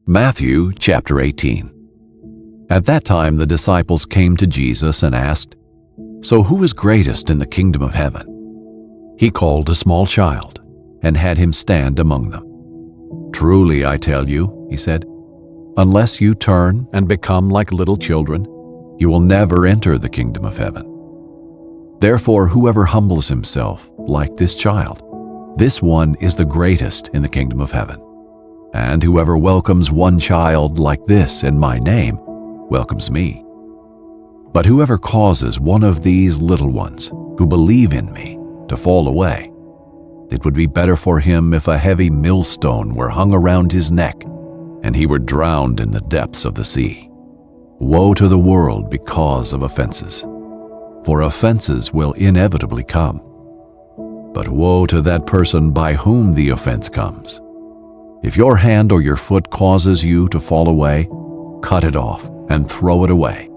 Matthew chapter 18. At that time the disciples came to Jesus and asked, "So who is greatest in the kingdom of heaven?" He called a small child and had him stand among them. "Truly I tell you," he said, "unless you turn and become like little children, you will never enter the kingdom of heaven. Therefore whoever humbles himself like this child, this one is the greatest in the kingdom of heaven. And whoever welcomes one child like this in my name welcomes me. But whoever causes one of these little ones who believe in me to fall away, it would be better for him if a heavy millstone were hung around his neck and he were drowned in the depths of the sea. Woe to the world because of offenses, for offenses will inevitably come. But woe to that person by whom the offense comes. If your hand or your foot causes you to fall away, cut it off and throw it away.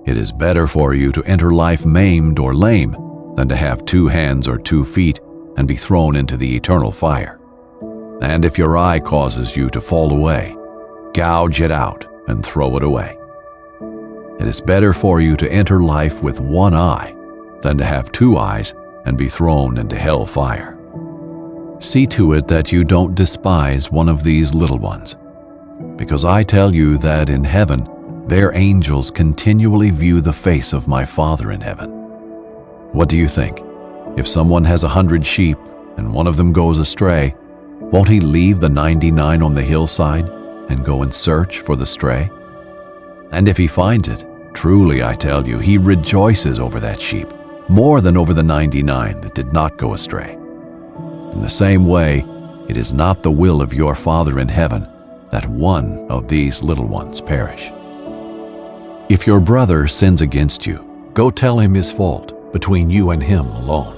It is better for you to enter life maimed or lame than to have 2 hands or 2 feet and be thrown into the eternal fire. And if your eye causes you to fall away, gouge it out and throw it away. It is better for you to enter life with 1 eye than to have 2 eyes and be thrown into hell fire. See to it that you don't despise one of these little ones, because I tell you that in heaven their angels continually view the face of my Father in heaven. What do you think? If someone has 100 sheep and one of them goes astray, won't he leave the 99 on the hillside and go in search for the stray? And if he finds it, truly I tell you, he rejoices over that sheep more than over the 99 that did not go astray. In the same way, it is not the will of your Father in heaven that one of these little ones perish. If your brother sins against you, go tell him his fault between you and him alone.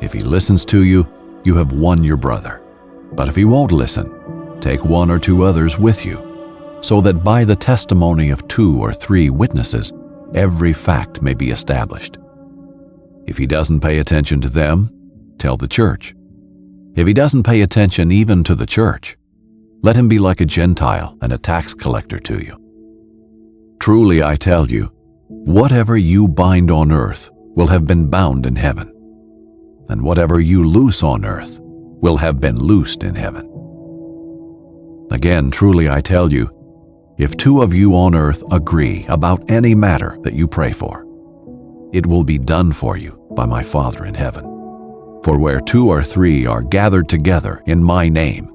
If he listens to you, you have won your brother. But if he won't listen, take 1 or 2 others with you, so that by the testimony of 2 or 3 witnesses, every fact may be established. If he doesn't pay attention to them, tell the church. If he doesn't pay attention even to the church, let him be like a Gentile and a tax collector to you. Truly I tell you, whatever you bind on earth will have been bound in heaven, and whatever you loose on earth will have been loosed in heaven. Again, truly I tell you, if 2 of you on earth agree about any matter that you pray for, it will be done for you by my Father in heaven. For where 2 or 3 are gathered together in my name,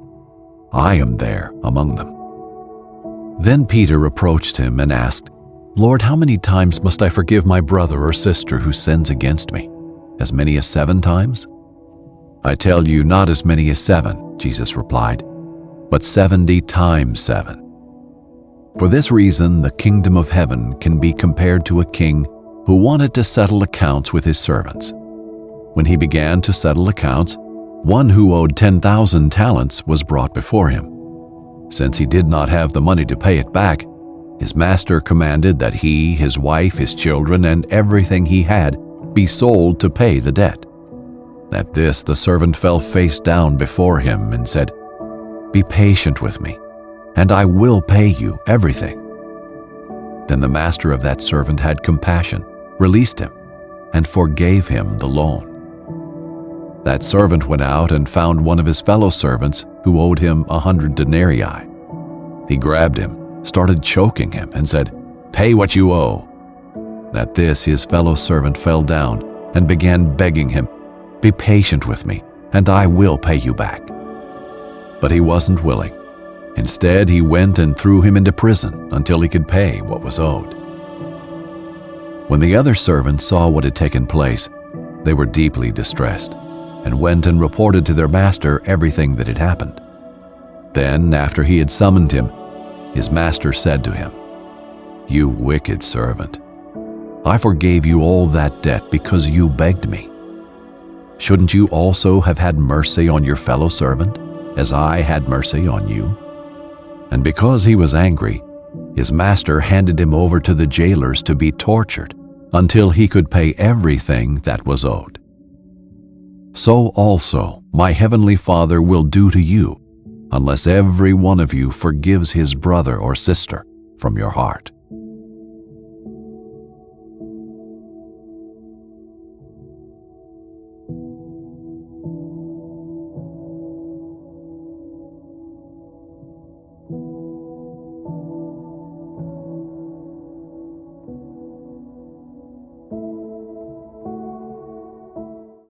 I am there among them. Then Peter approached him and asked, "Lord, how many times must I forgive my brother or sister who sins against me? As many as 7 times?" "I tell you, not as many as 7, Jesus replied, "but 70 times 7. For this reason, the kingdom of heaven can be compared to a king who wanted to settle accounts with his servants. When he began to settle accounts, one who owed 10,000 talents was brought before him. Since he did not have the money to pay it back, his master commanded that he, his wife, his children, and everything he had be sold to pay the debt. At this, the servant fell face down before him and said, 'Be patient with me, and I will pay you everything.' Then the master of that servant had compassion, released him, and forgave him the loan. That servant went out and found one of his fellow servants who owed him 100 denarii. He grabbed him, started choking him, and said, 'Pay what you owe.' At this, his fellow servant fell down and began begging him, 'Be patient with me, and I will pay you back.' But he wasn't willing. Instead, he went and threw him into prison until he could pay what was owed. When the other servants saw what had taken place, they were deeply distressed and went and reported to their master everything that had happened. Then, after he had summoned him, his master said to him, 'You wicked servant, I forgave you all that debt because you begged me. Shouldn't you also have had mercy on your fellow servant, as I had mercy on you?' And because he was angry, his master handed him over to the jailers to be tortured until he could pay everything that was owed. So also my heavenly Father will do to you unless every one of you forgives his brother or sister from your heart.